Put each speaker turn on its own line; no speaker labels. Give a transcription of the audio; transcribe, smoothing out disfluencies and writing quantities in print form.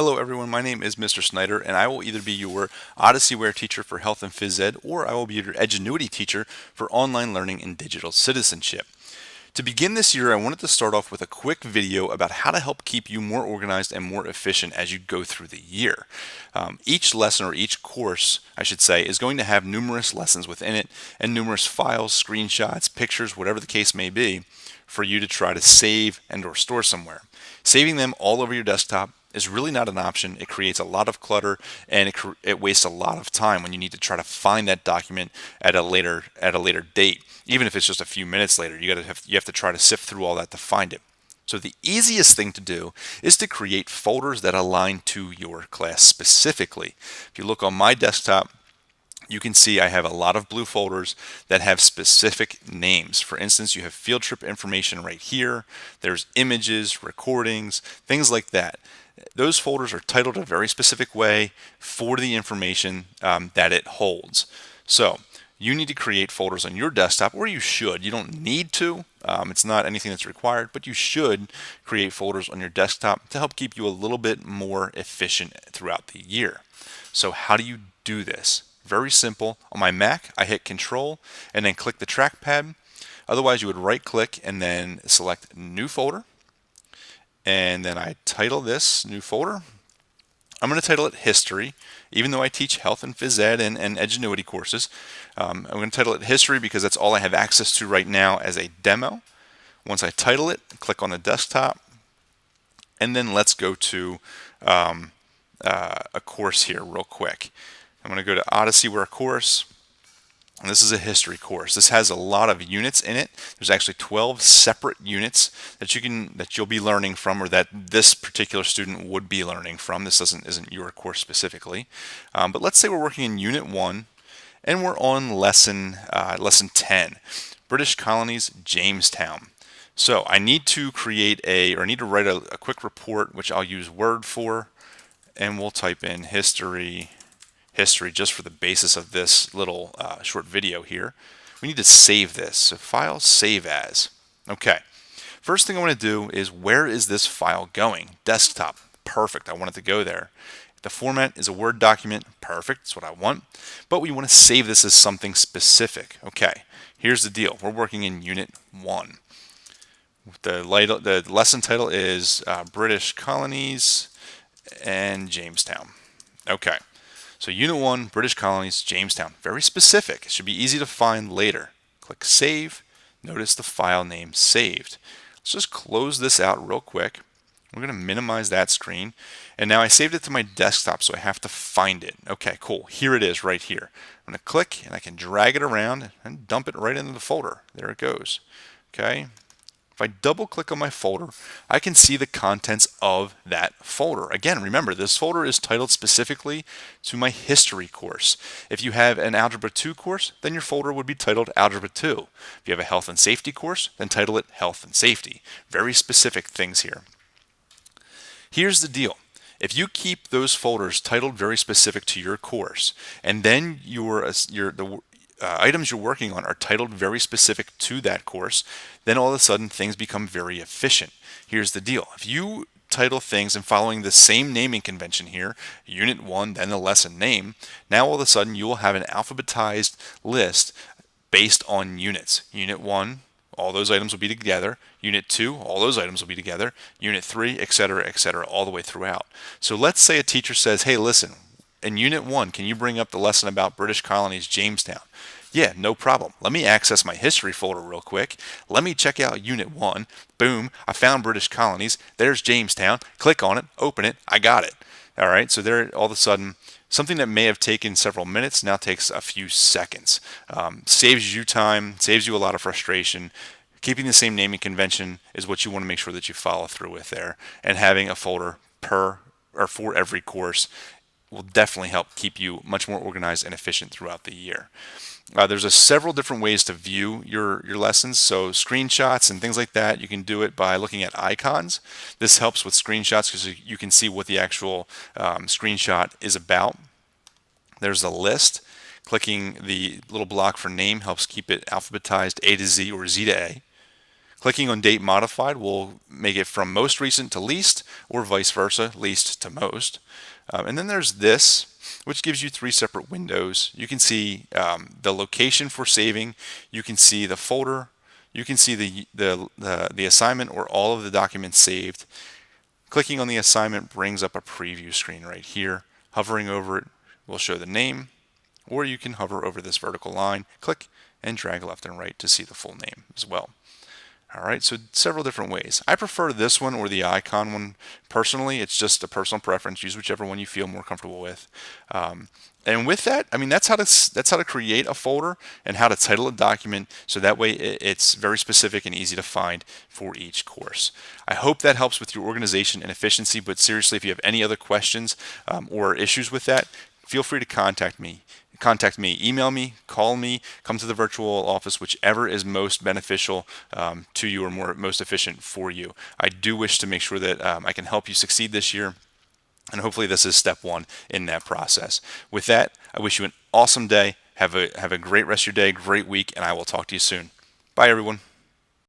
Hello everyone, my name is Mr. Snyder and I will either be your OdysseyWare teacher for Health and Phys Ed or I will be your Edgenuity teacher for online learning and digital citizenship. To begin this year, I wanted to start off with a quick video about how to help keep you more organized and more efficient as you go through the year. Each lesson, or each course, I should say, is going to have numerous lessons within it and numerous files, screenshots, pictures, whatever the case may be, for you to try to save and or store somewhere. Saving them all over your desktop is really not an option. It creates a lot of clutter and it wastes a lot of time when you need to try to find that document at a later date. Even if it's just a few minutes later, you have to try to sift through all that to find it. So the easiest thing to do is to create folders that align to your class specifically. If you look on my desktop, you can see I have a lot of blue folders that have specific names. For instance, you have field trip information right here. There's images, recordings, things like that. Those folders are titled a very specific way for the information that it holds. So you need to create folders on your desktop, or you should. You don't need to. It's not anything that's required, but you should create folders on your desktop to help keep you a little bit more efficient throughout the year. So how do you do this? Very simple. On my Mac, I hit Control and then click the trackpad. Otherwise, you would right click and then select New Folder. And then I title this new folder. I'm going to title it History, even though I teach Health and Phys Ed and Edgenuity courses. I'm going to title it History because that's all I have access to right now as a demo. Once I title it, click on the desktop, and then let's go to a course here real quick. I'm going to go to OdysseyWare course. And this is a history course. This has a lot of units in it. There's actually 12 separate units that you'll be learning from, or that this particular student would be learning from. This isn't your course specifically. But let's say we're working in Unit 1 and we're on lesson 10, British Colonies, Jamestown. So I need to write a quick report, which I'll use Word for, and we'll type in history just for the basis of this little short video here. We need to save this. So File, Save As. Okay. First thing I want to do is, where is this file going? Desktop. Perfect. I want it to go there. The format is a Word document. Perfect. That's what I want. But we want to save this as something specific. Okay. Here's the deal. We're working in Unit 1. The lesson title is British Colonies and Jamestown. Okay. So Unit 1, British Colonies, Jamestown. Very specific. It should be easy to find later. Click Save. Notice the file name saved. Let's just close this out real quick. We're going to minimize that screen. And now I saved it to my desktop, so I have to find it. Okay, cool. Here it is right here. I'm going to click, and I can drag it around and dump it right into the folder. There it goes. Okay. If I double click on my folder, I can see the contents of that folder. Again, remember, this folder is titled specifically to my history course. If you have an Algebra 2 course, then your folder would be titled Algebra 2. If you have a Health and Safety course, then title it Health and Safety. Very specific things here. Here's the deal. If you keep those folders titled very specific to your course, and then the items you're working on are titled very specific to that course, then all of a sudden things become very efficient. Here's the deal. If you title things and following the same naming convention here, Unit 1, then the lesson name, now all of a sudden you will have an alphabetized list based on units. Unit 1, all those items will be together. Unit 2, all those items will be together. Unit 3, etc., all the way throughout. So let's say a teacher says, hey, listen, in Unit 1, can you bring up the lesson about British Colonies, Jamestown? Yeah, no problem. Let me access my history folder real quick. Let me check out Unit 1. Boom, I found British Colonies. There's Jamestown. Click on it, open it, I got it. All right, so there, all of a sudden, something that may have taken several minutes now takes a few seconds. Saves you time, saves you a lot of frustration. Keeping the same naming convention is what you want to make sure that you follow through with there. And having a folder for every course will definitely help keep you much more organized and efficient throughout the year. There's several different ways to view your lessons. So screenshots and things like that, you can do it by looking at icons. This helps with screenshots because you can see what the actual screenshot is about. There's a list. Clicking the little block for name helps keep it alphabetized A to Z or Z to A. Clicking on date modified will make it from most recent to least, or vice versa, least to most. And then there's this, which gives you 3 separate windows. You can see the location for saving, you can see the folder, you can see the assignment or all of the documents saved. Clicking on the assignment brings up a preview screen right here. Hovering over it will show the name, or you can hover over this vertical line, click, and drag left and right to see the full name as well. All right, so several different ways. I prefer this one or the icon one personally. It's just a personal preference. Use whichever one you feel more comfortable with. And with that, I mean, that's how to create a folder and how to title a document, so that way it's very specific and easy to find for each course. I hope that helps with your organization and efficiency. But seriously, if you have any other questions or issues with that, feel free to contact me, email me, call me, come to the virtual office, whichever is most beneficial to you or most efficient for you. I do wish to make sure that I can help you succeed this year, and hopefully this is step 1 in that process. With that, I wish you an awesome day. Have a great rest of your day, great week, and I will talk to you soon. Bye, everyone.